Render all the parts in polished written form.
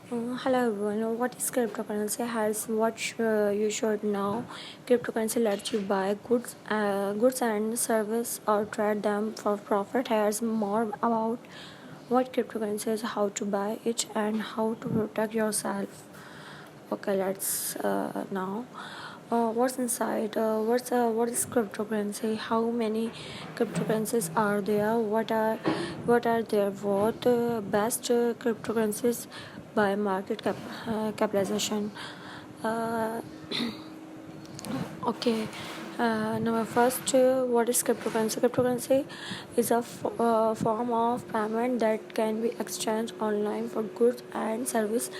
Hello everyone. What is cryptocurrency? Has what you should know. Cryptocurrency lets you buy goods and service or trade them for profit. Here's more about what cryptocurrency is, how to buy it, and how to protect yourself. Okay, let's now. What's inside? What is cryptocurrency? How many cryptocurrencies are there? What are their worth? Best cryptocurrencies by market capitalization. Uh, okay. Number first, what is cryptocurrency? Cryptocurrency is a form of payment that can be exchanged online for goods and service.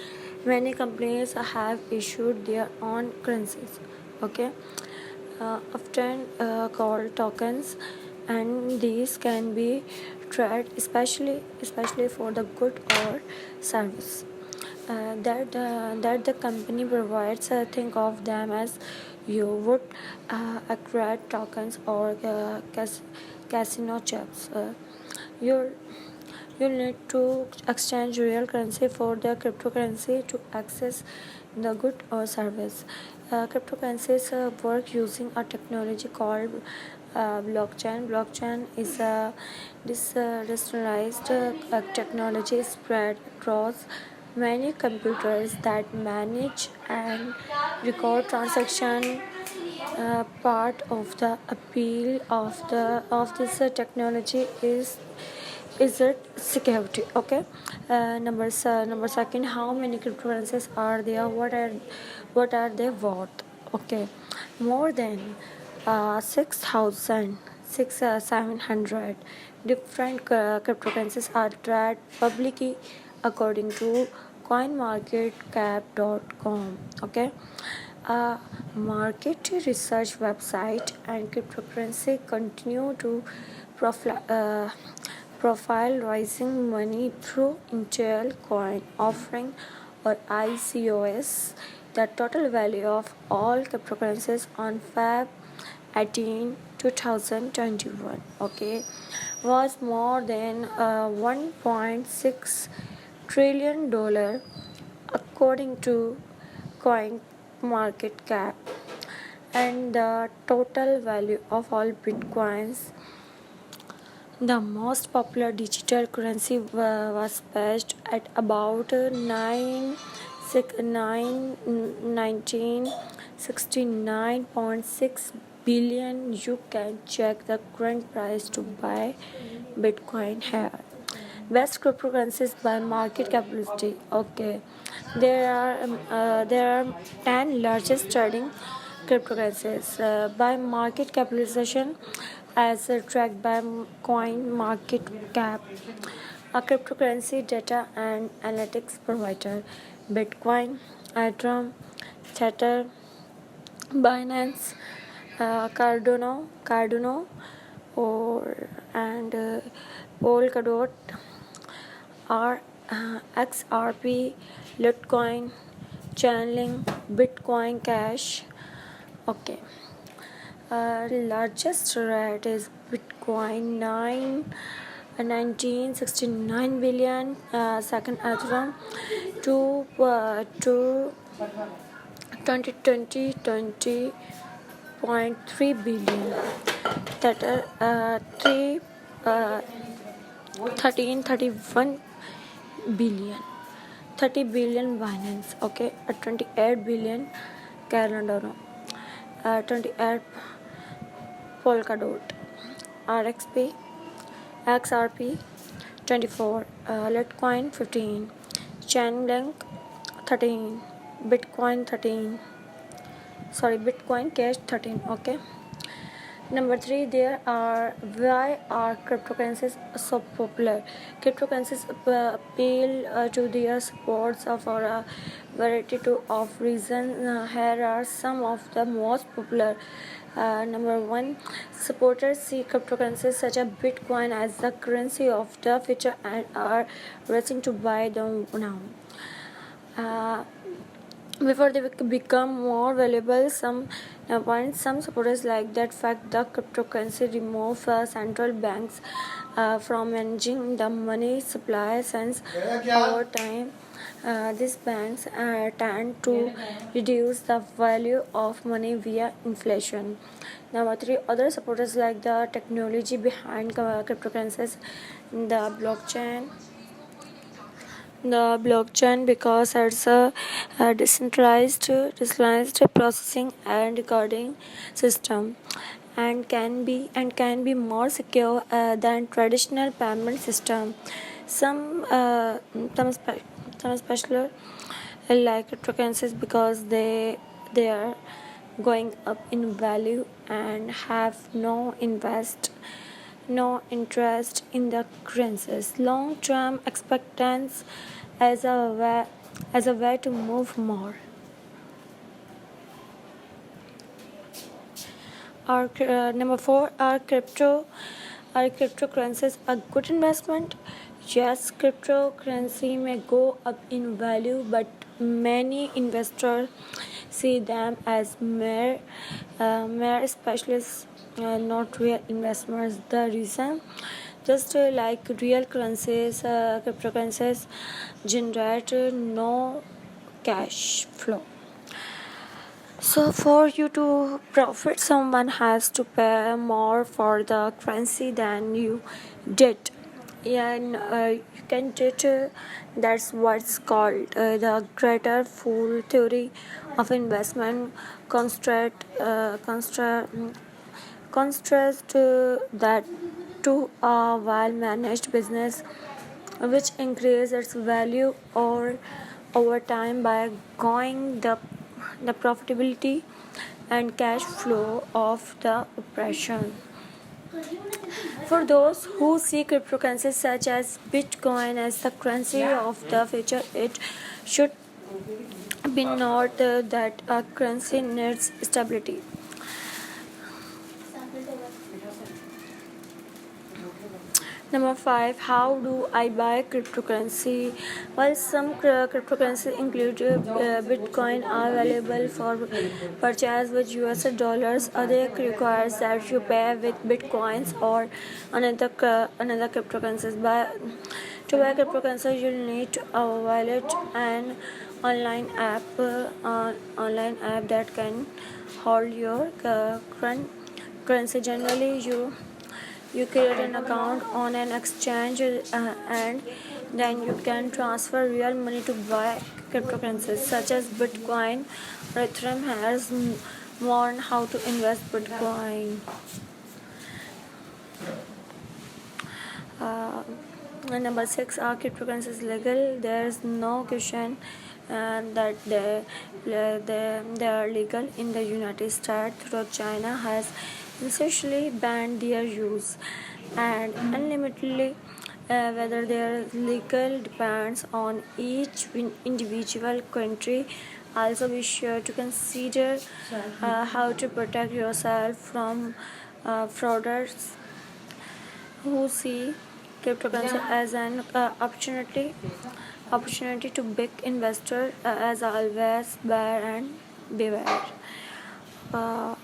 Many companies have issued their own currencies. Okay, often called tokens, and these can be traded, especially for the good or service that the company provides. Think of them as you would acquire tokens or casino chips. You you need to exchange real currency for the cryptocurrency to access the good or service. Cryptocurrencies work using a technology called blockchain. Blockchain is a decentralized technology spread across many computers that manage and record transaction. Part of the appeal of this technology is it security. Okay, number second, how many cryptocurrencies are there? What are they worth? Okay, more than 700 different cryptocurrencies are traded publicly according to coinmarketcap.com. Okay, a market research website and cryptocurrency continue to profile rising money through Intel coin offering or ICOS. The total value of all cryptocurrencies on Feb 18, 2021, okay, was more than $1.6 trillion according to coin market cap, and the total value of all bitcoins, the most popular digital currency, was patched at about 1969.6 billion. You can check the current price to buy Bitcoin here. Best cryptocurrencies by market capacity. Okay, there are 10 largest trading cryptocurrencies by market capitalization as tracked by Coin Market Cap, a cryptocurrency data and analytics provider. Bitcoin, Ethereum, Tether, Binance, Cardano, or and Polkadot are XRP, Litecoin, Chainlink, Bitcoin Cash. Okay. Largest rate is Bitcoin 1969 billion. Second Ethereum 20.3 billion. That are 1331 billion. 30 billion Binance. Okay, 28 billion Cardano. 28 Polkadot, RXP, XRP 24, Litecoin 15, Chainlink 13, Bitcoin Cash 13. Okay. Number 3, why are cryptocurrencies so popular? Cryptocurrencies appeal to their supporters for a variety of reasons. Here are some of the most popular. Number 1, supporters see cryptocurrencies such as Bitcoin as the currency of the future and are racing to buy them now. Before they become more valuable, some supporters like that fact the cryptocurrency remove central banks from managing the money supply since over time. These banks tend to reduce the value of money via inflation. Number three, other supporters like the technology behind cryptocurrencies, the blockchain. Because it's a decentralized processing and recording system, and can be more secure than traditional payment system. Some uh, some, spe- some special like cryptocurrencies because they are going up in value and have no interest in the currencies long term expectance as a way to move more. Number four, are cryptocurrencies a good investment? Yes, cryptocurrency may go up in value, but many investors see them as mere specialists, not real investments. The reason, just like real currencies, cryptocurrencies generate no cash flow. So, for you to profit, someone has to pay more for the currency than you did. Yeah, and you can get that's what's called the greater fool theory of investment. Construct, contrast that to a well managed business which increases its value or over time by growing the profitability and cash flow of the operation. For those who see cryptocurrencies such as Bitcoin as the currency of the future, it should be noted that a currency needs stability. Number five, how do I buy cryptocurrency? While some cryptocurrencies include Bitcoin are available for purchase with US dollars, other requires that you pay with Bitcoins or another cryptocurrencies. To buy cryptocurrency, you'll need a wallet and online app that can hold your current currency. Generally, you create an account on an exchange and then you can transfer real money to buy cryptocurrencies such as Bitcoin. Ethereum has warned how to invest Bitcoin. Uh, and number six, are cryptocurrencies legal? There's no question that they are legal in the United States, though China has essentially banned their use, and unlimitedly whether they are legal depends on each individual country. Also, be sure to consider how to protect yourself from fraudsters who see cryptocurrency as an opportunity to big investor. As always, buyer and beware. uh,